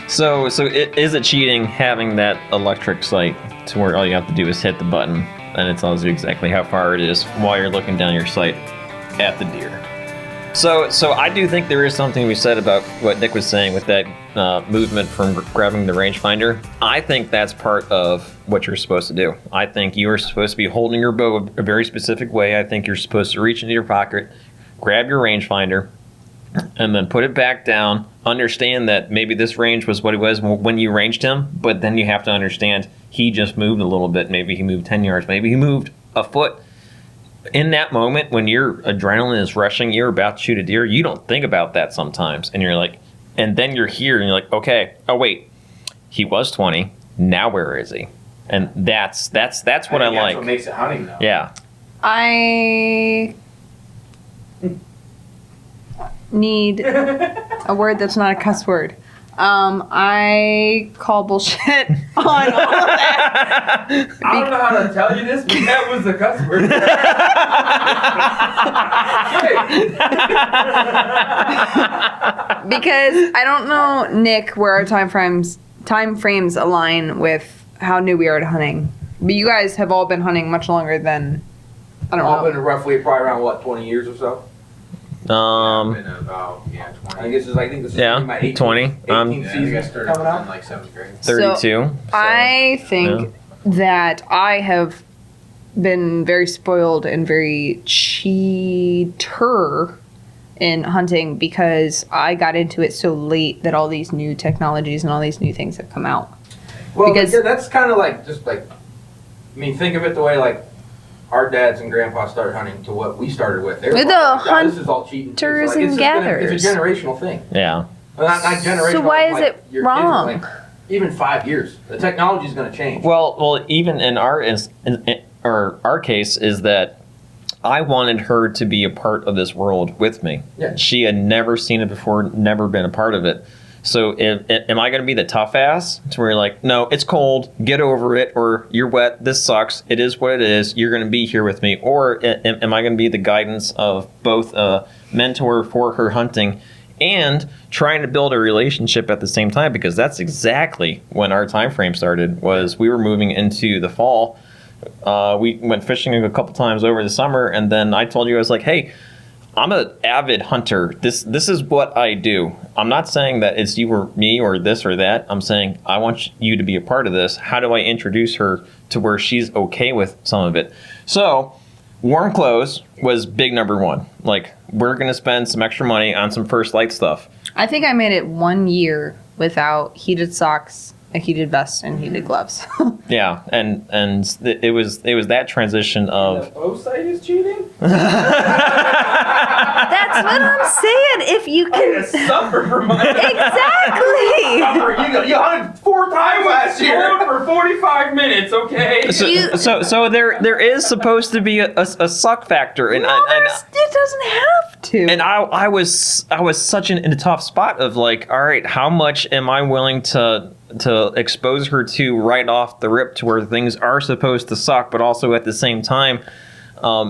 Is it cheating having that electric sight to where all you have to do is hit the button and it tells you exactly how far it is while you're looking down your sight at the deer? So I do think there is something to be said about what Nick was saying with that movement from grabbing the rangefinder. I think that's part of what you're supposed to do. I think you are supposed to be holding your bow a very specific way. I think you're supposed to reach into your pocket, grab your rangefinder, and then put it back down. Understand that maybe this range was what it was when you ranged him, but then you have to understand he just moved a little bit. Maybe he moved 10 yards. Maybe he moved a foot. In that moment, when your adrenaline is rushing, you're about to shoot a deer, you don't think about that sometimes. And you're like, and then you're here and you're like, okay, oh wait, he was 20. Now where is he? And that's what I like. That's what makes it hunting, though. Yeah. I need a word that's not a cuss word. I call bullshit on all of that. I don't know how to tell you this, but that was the cuss word. Because I don't know, Nick, where our time frames align with how new we are to hunting. But you guys have all been hunting much longer than, I don't know. All been roughly probably around, what, 20 years or so? Been about 20. I guess I think this is my 18th 20. 18th season I started coming out. in like 7th grade. 32. So I think that I have been very spoiled and very cheater in hunting because I got into it so late that all these new technologies and all these new things have come out. Well, Because- yeah, that's kind of like, just like, I mean, think of it the way, like, our dads and grandpas started hunting to what we started with. They were With like, the "God, this is all cheating." hunters It's and just gatherers. It's a generational thing. Yeah. Well, not generational. So why is like it your kids are wrong? like, even 5 years, the technology is going to change. Well, even in our case is that I wanted her to be a part of this world with me. Yeah. She had never seen it before, never been a part of it. So am I going to be the tough ass to where you're like, no, it's cold, get over it, or you're wet, this sucks, it is what it is, you're going to be here with me? Or am I going to be the guidance of both a mentor for her hunting and trying to build a relationship at the same time? Because that's exactly when our time frame started, was we were moving into the fall. We went fishing a couple times over the summer, and then I told you, I was like, hey, I'm an avid hunter. This is what I do. I'm not saying that it's you or me or this or that. I'm saying I want you to be a part of this. How do I introduce her to where she's okay with some of it? So warm clothes was big number one. Like, we're going to spend some extra money on some First Light stuff. I think I made it 1 year without heated socks, a heated vest, and heated gloves. Yeah, and it was that transition of The O-site is cheating? That's what I'm saying. If you I can... suffer for my... Exactly. You hunted 4 times last year. For 45 minutes, okay? so there is supposed to be a suck factor, and It doesn't have to. And I was such in a tough spot of like, all right, how much am I willing to expose her to right off the rip to where things are supposed to suck, but also at the same time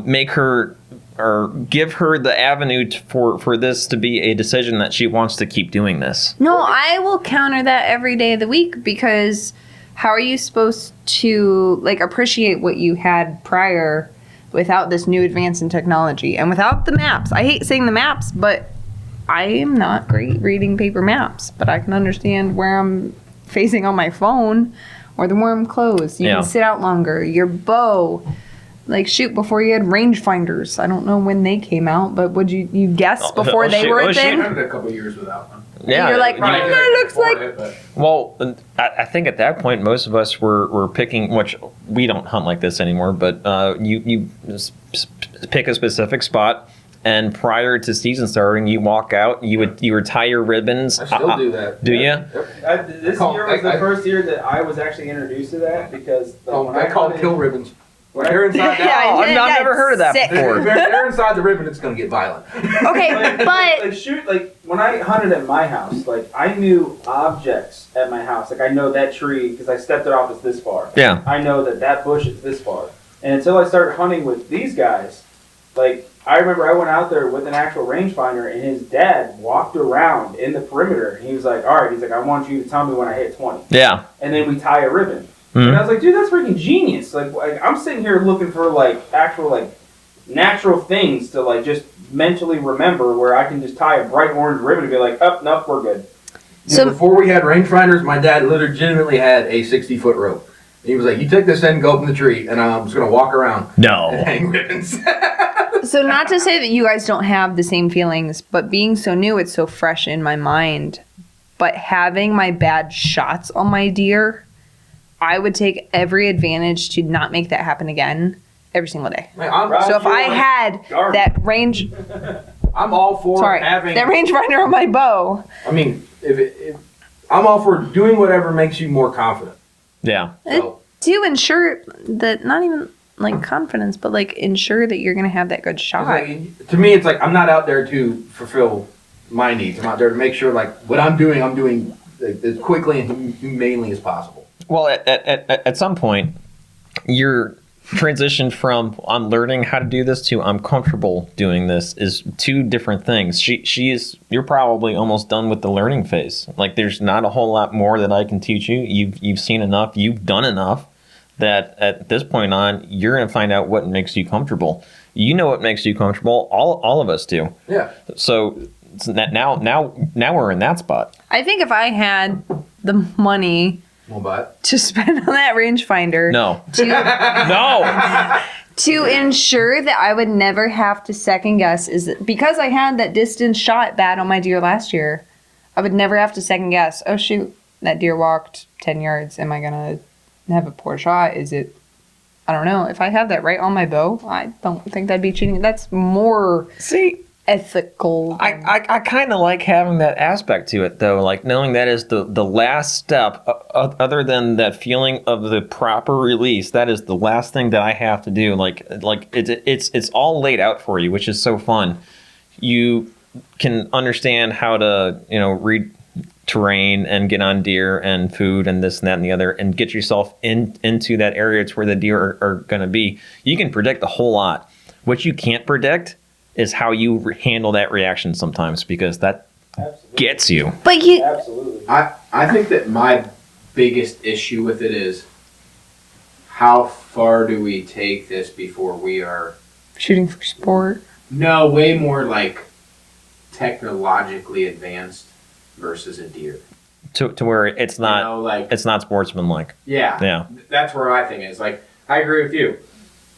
make her or give her the avenue for this to be a decision that she wants to keep doing this. No, I will counter that every day of the week, because how are you supposed to like appreciate what you had prior without this new advance in technology and without the maps? I hate saying the maps, but I am not great reading paper maps, but I can understand where I'm facing on my phone or the warm clothes. You Yeah. can sit out longer. Your bow, like shoot before you had rangefinders. I don't know when they came out, but would you guess before they were a I thing? hunted a couple years without one. Yeah, You're like, Probably that looks afford like... it, but- well, I think at that point most of us were picking, which we don't hunt like this anymore, but you pick a specific spot. And prior to season starting, you walk out. You would tie your ribbons. I still do that. Do you? Yep. This year was the first year that I was actually introduced to that, because when I call them kill ribbons. When they're inside Yeah, now, I've never heard of that sick. before. if they're inside the ribbon, it's going to get violent. Okay, but like when I hunted at my house, like I knew objects at my house. Like I know that tree because I stepped it off is this far. Yeah. I know that bush is this far. And until I started hunting with these guys, like I remember I went out there with an actual rangefinder, and his dad walked around in the perimeter. And he was like, all right, he's like, I want you to tell me when I hit 20. Yeah. And then we tie a ribbon. Mhm. And I was like, dude, that's freaking genius. Like, I'm sitting here looking for, like, actual, like, natural things to, like, just mentally remember where I can just tie a bright orange ribbon and be like, oh, nope, we're good. So- Before we had rangefinders, my dad legitimately had a 60-foot rope. And he was like, you take this end, go up in the tree, and I'm just going to walk around and No. hang ribbons. So not to say that you guys don't have the same feelings, but being so new, it's so fresh in my mind. But having my bad shots on my deer, I would take every advantage to not make that happen again every single day. Like, So if I had that range, I'm all for having... that rangefinder on my bow. I mean, if I'm all for doing whatever makes you more confident. Yeah. So, To ensure that, not even like confidence, but like ensure that you're going to have that good shot. like, to me, it's like I'm not out there to fulfill my needs. I'm out there to make sure, like, what I'm doing like, as quickly and humanely as possible. Well, at some point, your transition from I'm learning how to do this to I'm comfortable doing this is two different things. You're probably almost done with the learning phase. Like, there's not a whole lot more that I can teach you. You've seen enough. You've done enough that at this point on, you're going to find out what makes you comfortable. You know what makes you comfortable. All of us do. Yeah. So now we're in that spot. I think if I had the money Well, but to spend on that rangefinder, No. no, to ensure that I would never have to second guess, is that because I had that distance shot bad on my deer last year, I would never have to second guess. Oh shoot, that deer walked 10 yards. Am I gonna have a poor shot? Is it? I don't know. If I have that right on my bow, I don't think that'd be cheating. That's more ethical. I kind of like having that aspect to it, though, like knowing that is the last step, other than that feeling of the proper release. That is the last thing that I have to do. Like it's all laid out for you, which is so fun. You can understand how to read terrain and get on deer and food and this and that and the other, and get yourself into that area to where the deer are going to be. You can predict a whole lot. What you can't predict is how you handle that reaction sometimes, because that gets you. But you, Absolutely. I think that my biggest issue with it is how far do we take this before we are shooting for sport. way more like technologically advanced versus a deer. To where it's not Like it's not sportsmanlike. yeah, that's where my thing is. Like, I agree with you.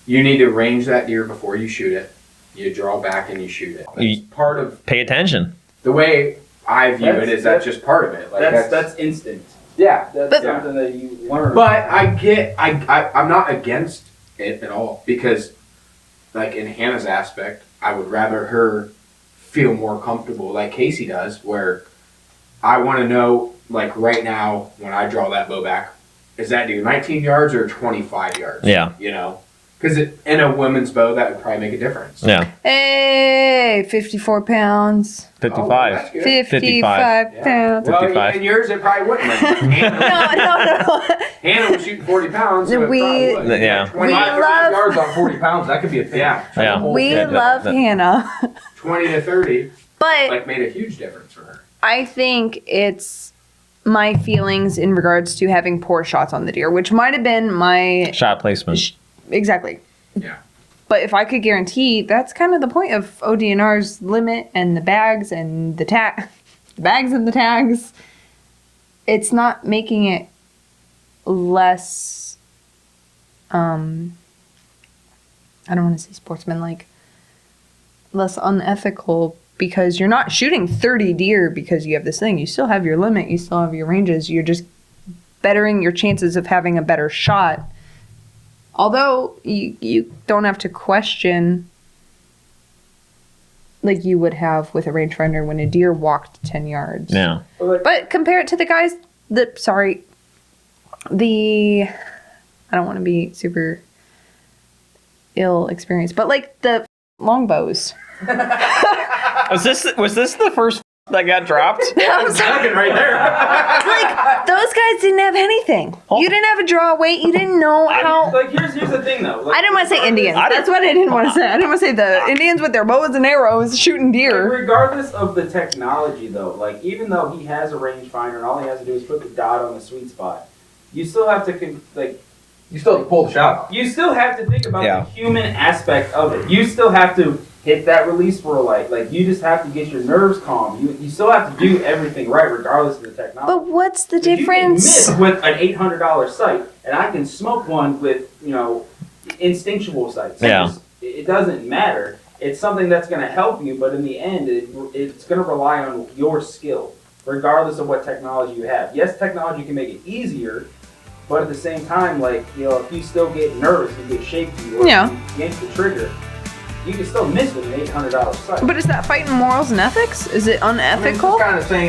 You need to range that deer before you shoot it. You draw back and you shoot it. That's part of Pay attention. the way I view it. Is that's just part of it? Like That's instinct. yeah. That's something that you learn. But I'm not against it at all, because, like, in Hannah's aspect, I would rather her feel more comfortable like Kasey does, where I want to know, like, right now when I draw that bow back, is that deer 19 yards or 25 yards? Yeah. Because in a women's bow, that would probably make a difference. Yeah. Hey, 54 pounds. 55. that's good. 55 Yeah. pounds. Well, 55. in yours, it probably wouldn't. No. Hannah was shooting 40 pounds, so We- it probably would. Yeah. 25, 30 love- yards on 40 pounds, that could be a thing. Yeah. Yeah. We Yeah, love Hannah. 20 to 30, But like, made a huge difference for her. I think it's my feelings in regards to having poor shots on the deer, which might have been my... Shot placement. Exactly. Yeah. But if I could guarantee, that's kind of the point of ODNR's limit and the bags and the the bags and the tags. It's not making it less, I don't want to say sportsmanlike, less unethical, because you're not shooting 30 deer because you have this thing. You still have your limit. You still have your ranges. You're just bettering your chances of having a better shot. Although you don't have to question like you would have with a rangefinder when a deer walked 10 yards. Yeah. But compare it to the guys that, I don't want to be super ill experienced, but like the longbows. Was this the first that got dropped? I'm sorry. Right there. Like those guys guys didn't have anything. Oh. You didn't have a draw weight. You didn't know how. Like here's the thing though. Like, I didn't want to say Indians. I That's what I didn't want to say. I didn't want to say the Indians with their bows and arrows shooting Like, deer. regardless of the technology though, like even though he has a rangefinder and all he has to do is put the dot on the sweet spot, you still have to You still have to pull the shot off. you still have to think about Yeah. the human aspect of it. You still have to hit that release for a light. Like you just have to get your nerves calm. You still have to do everything right regardless of the technology. But what's the 'Cause you can difference? miss with an $800 sight, and I can smoke one with instinctual sights. Yeah. It doesn't matter. It's something that's going to help you, but in the end, it's going to rely on your skill, regardless of what technology you have. Yes, technology can make it easier, but at the same time, like if you still get nervous and get shaky or Yeah. against the trigger, you can still miss with an $800 sight. But is that fighting morals and ethics? Is it I mean, it's unethical? kind of saying